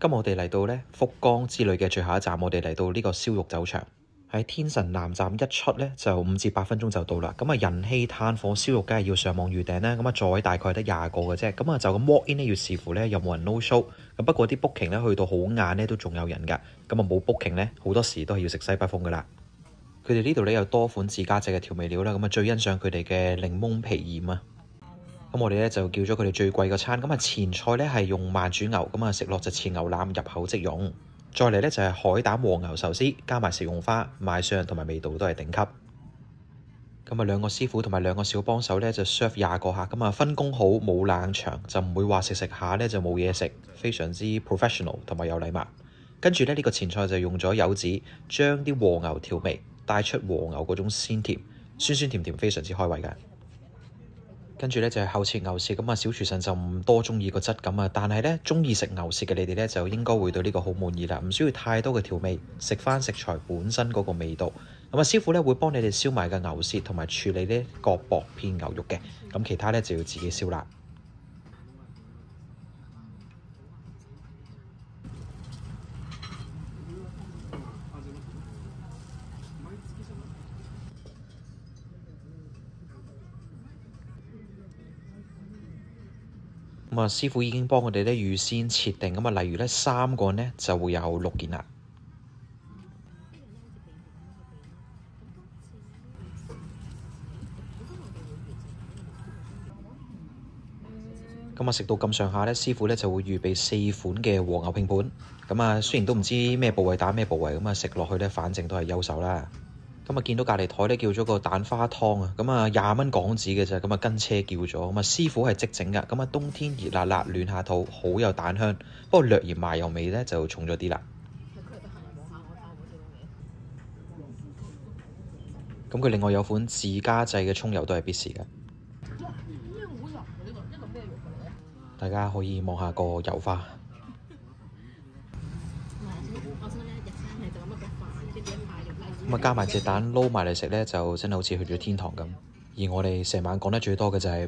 今日我哋嚟到呢福岡之旅嘅最後一站，我哋嚟到呢個燒肉酒場，喺天神南站一出呢，就5至8分鐘就到啦。咁啊，人氣炭火燒肉梗係要上網預訂啦。咁啊，座位大概得20個嘅啫。咁啊，就咁 walk in 呢，要視乎呢有冇人 no show。咁不過啲 booking 呢，去到好晏呢都仲有人㗎。咁啊，冇 booking 呢，好多時都係要食西北風㗎啦。佢哋呢度呢，有多款自家製嘅調味料啦。咁啊，最欣鹽佢哋嘅檸檬皮鹽啊。咁我哋咧就叫咗佢哋最貴個餐。咁啊，前菜咧係用慢煮牛，咁啊食落就似牛腩，入口即溶。再嚟咧就係海膽和牛壽司，加埋食用花，賣相同埋味道都係頂級。咁啊，2個師傅同埋2個小幫手咧就 serve 20個客，咁啊分工好，冇冷場，就唔會話食下咧就冇嘢食，非常之 professional 同埋有禮貌。跟住咧呢個前菜就用咗柚子，將啲和牛調味，帶出和牛嗰種鮮甜，酸酸甜甜，非常之開胃㗎。跟住咧就係後切牛舌，咁啊小廚神就唔多中意個質感啊，但係咧中意食牛舌嘅你哋咧就應該會對呢個好滿意啦，唔需要太多嘅調味，食翻食材本身嗰個味道。咁啊師傅咧會幫你哋燒埋個牛舌同埋處理呢個薄片牛肉嘅，咁其他咧就要自己燒啦。咁啊，師傅已經幫我哋咧預先設定，咁啊，例如咧3個人咧就會有6件啦。咁啊，食到咁上下咧，師傅咧就會預備4款嘅和牛拼盤。咁啊，雖然都唔知咩部位打咩部位，咁啊食落去咧，反正都係優秀啦。咁啊，見到隔離台咧叫咗個蛋花湯啊，咁啊20蚊港紙嘅啫，咁啊跟車叫咗，咁啊師傅係即整噶，咁啊冬天熱辣辣暖下肚，好有蛋香，不過略嫌麻油味咧就重咗啲啦。咁佢另外有款自家製嘅葱油都係必試嘅，大家可以望下個油花。咁啊，加埋隻蛋撈埋嚟食咧，就真係好似去咗天堂咁。而我哋成晚講得最多嘅就係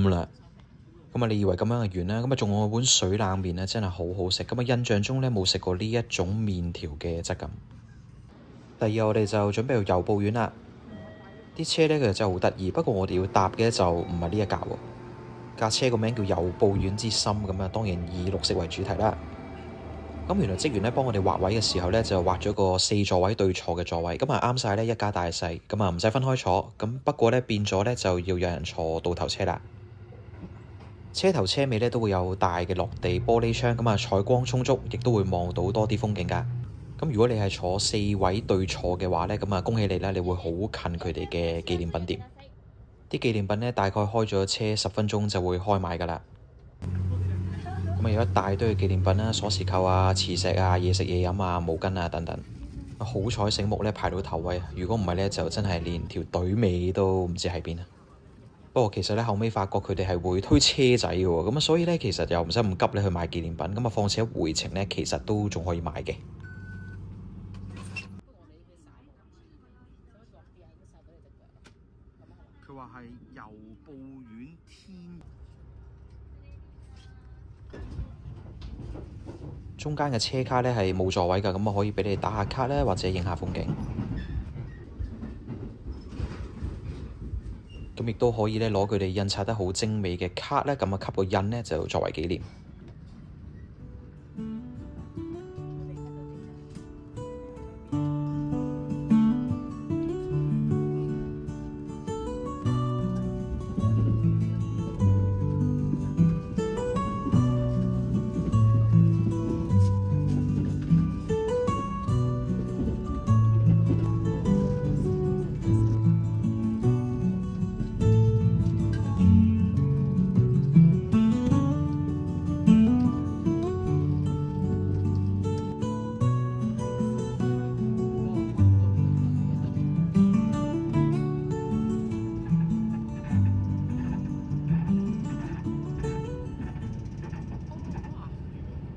啦。咁啊，你以為咁樣係完啦？咁啊，仲有碗水冷麵咧，真係好好食。咁啊，印象中咧冇食過呢一種麵條嘅質感。第二，我哋就準備去遊步園啦。啲車咧其實真係好得意，不過我哋要搭嘅就唔係呢一架喎。架車個名叫遊步園之森，咁啊，當然以綠色為主題啦。咁原來職員咧幫我哋劃位嘅時候咧，就劃咗個4座位對坐嘅座位，咁啊啱晒咧一家大細，咁啊唔使分開坐。咁不過咧變咗咧就要有人坐倒頭車啦。車頭車尾咧都會有大嘅落地玻璃窗，咁啊採光充足，亦都會望到多啲風景㗎。咁如果你係坐4位對坐嘅話咧，咁啊恭喜你啦，你會好近佢哋嘅紀念品店。啲紀念品咧大概開咗車10分鐘就會開賣㗎啦。咁啊有一大堆嘅紀念品啦，鎖匙扣啊、磁石啊、嘢食嘢飲啊、毛巾啊等等。好彩醒目咧排到頭位，如果唔係咧就真係連條隊尾都唔知喺邊啊。不過其實咧後尾發覺佢哋係會推車仔嘅喎，咁啊所以咧其實又唔使咁急咧去買紀念品，咁啊況且回程咧其實都仲可以買嘅。佢話係遊步園天。中間嘅車卡咧係冇座位㗎，咁啊可以俾你打下卡咧，或者影下風景。咁亦都可以咧攞佢哋印刷得好精美嘅卡咧，咁啊吸個印咧就作為紀念。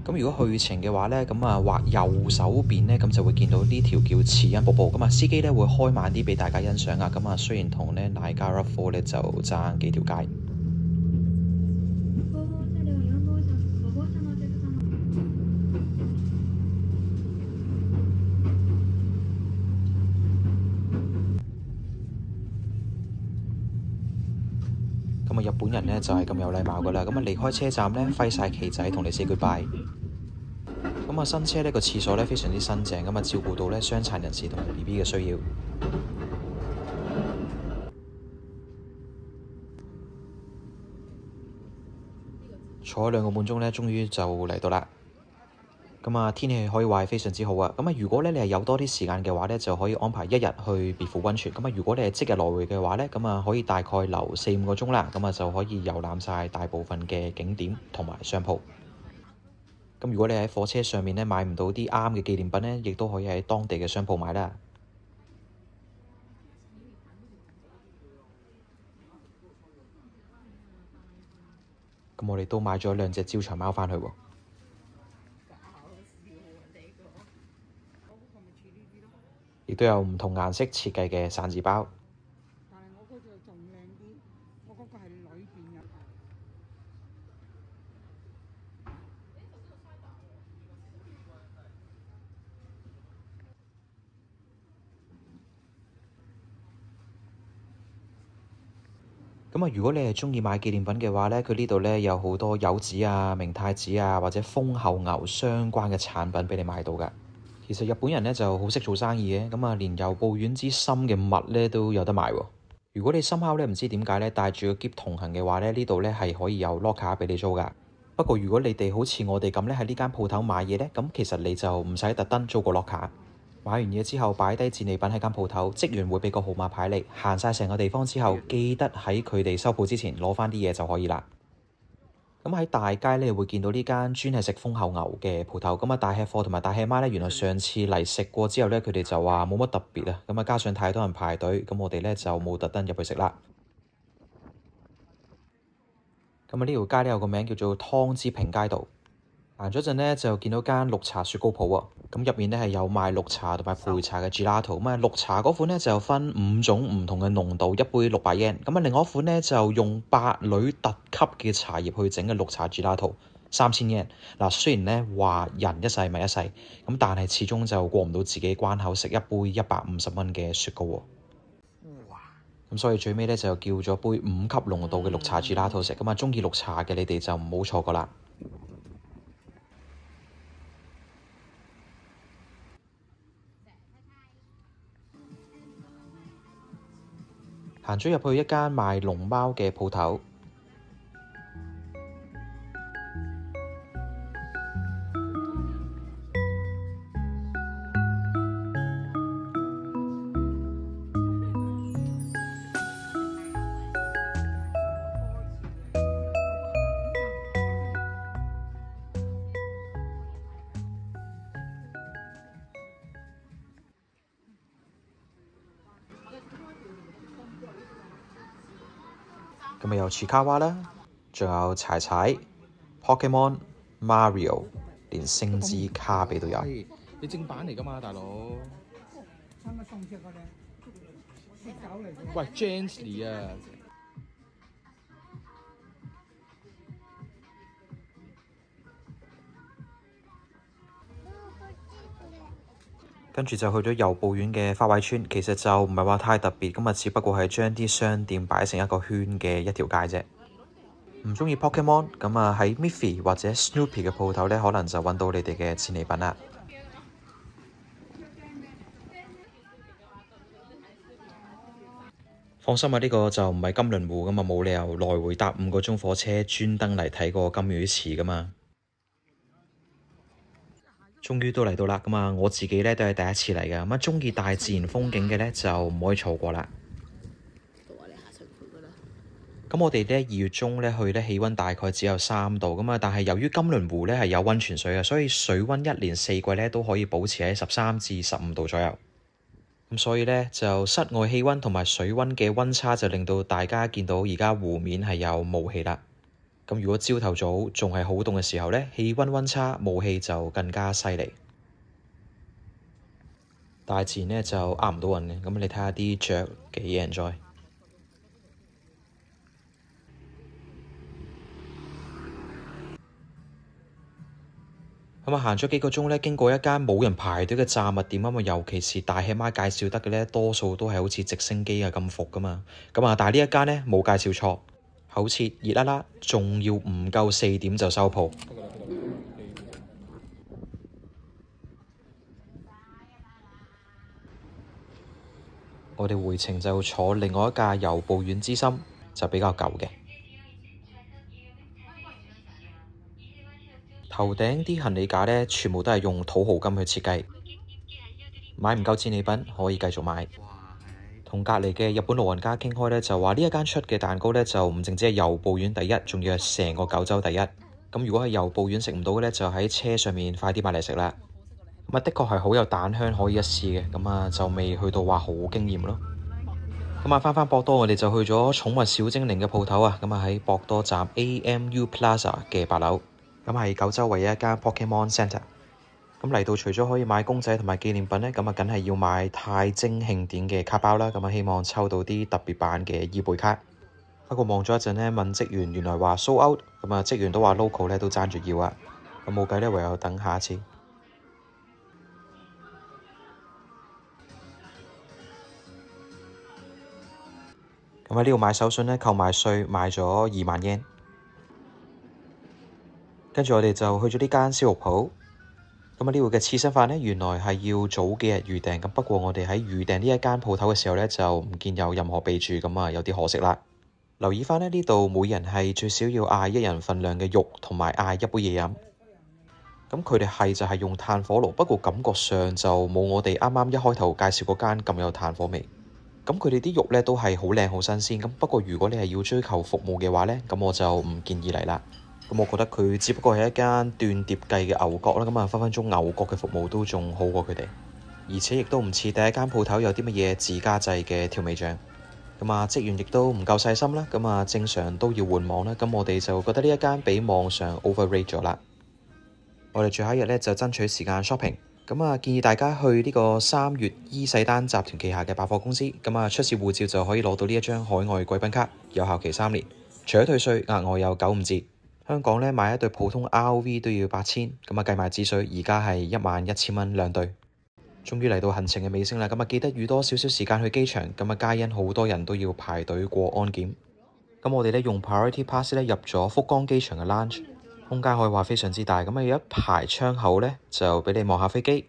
咁如果去程嘅話呢，咁啊畫右手邊呢，咁就會見到呢條叫慈恩瀑布。咁啊司機呢會開慢啲俾大家欣賞啊。咁啊雖然同呢 Niagara Falls 呢就爭幾條街。本人呢就係咁有禮貌噶啦。咁啊離開車站呢，揮晒旗仔同你 say goodbye。咁啊新車呢個廁所呢非常之新淨，咁啊照顧到呢傷殘人士同埋 BB 嘅需要。坐咗2個半鐘呢，終於就嚟到啦。咁啊天氣可以話係非常之好啊。咁啊如果咧你係有多啲時間嘅話咧，就可以安排1日去別府溫泉。咁啊如果你係即日來回嘅話咧，咁啊可以大概留4-5個鐘啦。咁啊就可以遊覽晒大部分嘅景點同埋商鋪。咁如果你喺火車上面咧買唔到啲啱嘅紀念品咧，亦都可以喺當地嘅商鋪買啦。咁我哋都買咗2隻招財貓返去喎。亦都有唔同顏色設計嘅散紙包。但係我嗰個仲靚啲，我嗰個係裏邊嘅。咁啊，如果你係鍾意買紀念品嘅話咧，佢呢度咧有好多柚子啊、明太子啊或者豐後牛相關嘅產品俾你買到㗎。其實日本人咧就好識做生意嘅，咁啊連由布院之森嘅襪咧都有得賣喎。如果你深烤咧唔知點解咧帶住個篋同行嘅話咧，呢度咧係可以有 locker 俾你租㗎。不過如果你哋好似我哋咁咧喺呢間鋪頭買嘢咧，咁其實你就唔使特登租個 locker。買完嘢之後擺低戰利品喺間鋪頭，職員會俾個號碼牌你，行晒成個地方之後，記得喺佢哋收鋪之前攞翻啲嘢就可以啦。咁喺大街咧會見到呢間專係食豐後牛嘅鋪頭，咁啊大吃貨同埋大吃媽咧，原來上次嚟食過之後咧，佢哋就話冇乜特別啊，咁啊加上太多人排隊，咁我哋咧就冇特登入去食啦。咁啊呢條街咧有個名叫做湯之平街道。行咗陣呢，就見到間綠茶雪糕鋪喎，咁入面呢係有賣綠茶同埋焙茶嘅 gelato。咁啊綠茶嗰款呢就分5種唔同嘅濃度，一杯600 yen。咁啊另外一款呢就用伯女特級嘅茶葉去整嘅綠茶 gelato， 3000 yen。嗱雖然呢話人一世物一世，咁但係始終就過唔到自己關口食一杯150蚊嘅雪糕喎。咁所以最尾呢就叫咗杯5級濃度嘅綠茶 gelato 食。咁啊鍾意綠茶嘅你哋就唔好錯過啦。行咗入去一間賣龍貓嘅鋪頭，咁啊有茨卡娃啦，仲有柴柴、Pokemon、Mario， 連星之卡比都有。你正版嚟㗎嘛，大佬？啱啱送隻嗰隻色狗嚟嘅。喂 ，Gently 啊！跟住就去咗由布院嘅花卉村，其實就唔係話太特別，咁啊只不過係將啲商店擺成一個圈嘅一條街啫。唔中意 Pokemon， 咁啊喺 Miffy 或者 Snoopy 嘅鋪頭咧，可能就揾到你哋嘅戰利品啦。放心啊，呢個就唔係金輪湖咁啊，冇理由來回搭5個鐘火車專登嚟睇個金魚池噶嘛。終於都嚟到啦，咁啊我自己咧都係第一次嚟嘅，咁啊中意大自然風景嘅咧就唔可以錯過啦。咁我哋咧2月中咧去咧氣温大概只有3度，咁啊但係由於金輪湖咧係有温泉水嘅，所以水温1年4季咧都可以保持喺13至15度左右。咁所以咧就室外氣温同埋水温嘅温差就令到大家見到而家湖面係有霧氣啦。咁如果朝頭早仲係好凍嘅時候咧，氣温温差霧氣就更加犀利。大自然咧就呃唔到人嘅，咁你睇下啲雀幾 enjoy。咁啊行咗幾個鐘咧，經過一間冇人排隊嘅炸物店啊嘛，尤其是大吃媽介紹得嘅咧，多數都係好似直升機啊咁伏噶嘛。咁啊，但係呢一間咧冇介紹錯。厚切熱辣辣，仲要唔夠4點就收鋪。我哋回程就坐另外一架由步院之森，就比較舊嘅。頭頂啲行李架呢，全部都係用土豪金去設計。買唔夠戰利品可以繼續買。同隔離嘅日本老人家傾開呢，就話呢一間出嘅蛋糕呢，就唔淨止係由步院第一，仲要係成個九州第一。咁如果係由步院食唔到嘅呢，就喺車上面快啲買嚟食啦。咁啊，的確係好有蛋香可以一試嘅，咁啊就未去到話好驚豔咯。咁啊，翻博多，我哋就去咗寵物小精靈嘅鋪頭啊。咁啊喺博多站 AMU Plaza 嘅8樓，咁係九州唯一一間 Pokemon Center。咁嚟到除咗可以買公仔同埋紀念品呢，咁啊梗係要買太晶慶典嘅卡包啦。咁啊希望抽到啲特別版嘅伊貝卡。不過望咗一陣呢，問職員原來話 sold out，咁啊職員都話 local 呢都爭住要啊。咁冇計呢，唯有等下一次。咁喺呢度買手信呢，購買稅買咗2萬yen。跟住我哋就去咗呢間燒肉鋪。咁啊呢度嘅刺身飯呢，原來係要早幾日預訂。咁不過我哋喺預訂呢一間鋪頭嘅時候呢，就唔見有任何備註，咁啊有啲可惜啦。留意翻呢度每人係最少要嗌1人份量嘅肉，同埋嗌1杯嘢飲。咁佢哋就係用炭火爐，不過感覺上就冇我哋啱啱一開頭介紹嗰間咁有炭火味。咁佢哋啲肉呢都係好靚好新鮮。咁不過如果你係要追求服務嘅話呢，咁我就唔建議嚟啦。咁我覺得佢只不過係一間斷碟計嘅牛角啦。咁啊分分鐘牛角嘅服務都仲好過佢哋，而且亦都唔似第一間鋪頭有啲乜嘢自家製嘅調味醬。咁啊職員亦都唔夠細心啦。咁啊正常都要換網啦。咁我哋就覺得呢一間比網上 overrate 咗啦。我哋最後一日呢，就爭取時間 shopping。咁啊，建議大家去呢個3月伊勢丹集團旗下嘅百貨公司，咁啊出示護照就可以攞到呢一張海外貴賓卡，有效期3年，除咗退稅，額外有95折。香港呢，買一對普通 RV 都要8000，咁啊計埋紙稅，而家係11000蚊2對。終於嚟到行程嘅尾聲啦，咁啊記得預多少少時間去機場，咁啊皆因好多人都要排隊過安檢。咁我哋呢，用 Priority Pass 呢入咗福岡機場嘅 lounge。空間可以話非常之大，咁啊有一排窗口呢，就俾你望下飛機，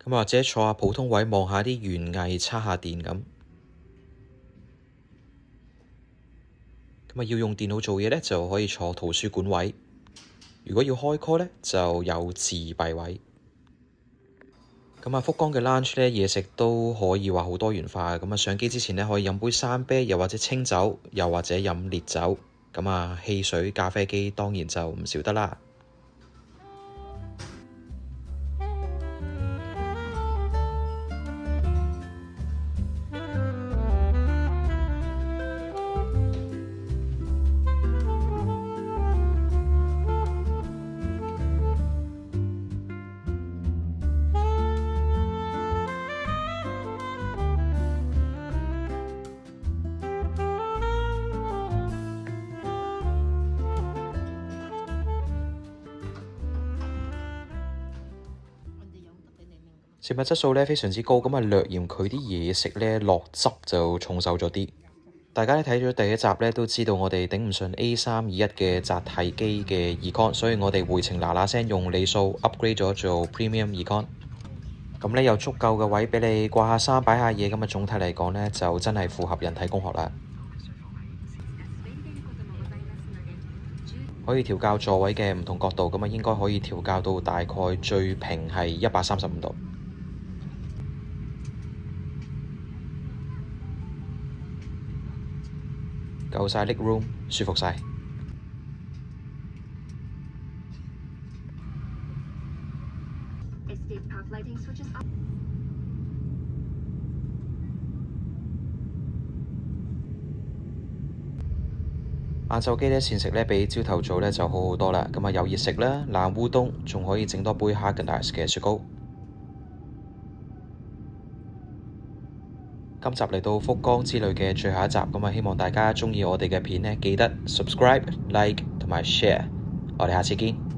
咁或者坐下普通位望下啲園藝，叉下電咁。咁啊要用電腦做嘢呢，就可以坐圖書館位；如果要開 call 呢，就有自閉位。咁啊福岡嘅 lunch 呢，嘢食都可以話好多元化，咁啊上機之前呢，可以飲杯生啤，又或者清酒，又或者飲烈酒。咁啊，汽水、咖啡機當然就唔少得啦。食物質素呢非常之高，咁啊略嫌佢啲嘢食呢落汁就重手咗啲。大家睇咗第一集呢都知道我哋頂唔順 A321嘅扎提機嘅 Econ， 所以我哋回程嗱聲用里數 upgrade 咗做 Premium Econ。咁呢有足夠嘅位俾你掛下衫擺下嘢，咁啊總體嚟講呢就真係符合人體工學啦。可以調校座位嘅唔同角度，咁啊應該可以調校到大概最平係135度。夠晒 leg room， 舒服晒。晏晝機呢膳食呢比朝頭早呢就好好多啦。咁啊有熱食啦，冷烏冬，仲可以整多杯 Häagen-Dazs 嘅雪糕。今集嚟到福岡之旅嘅最後一集，咁啊希望大家鍾意我哋嘅片呢，記得 subscribe、like 同埋 share。我哋下次見。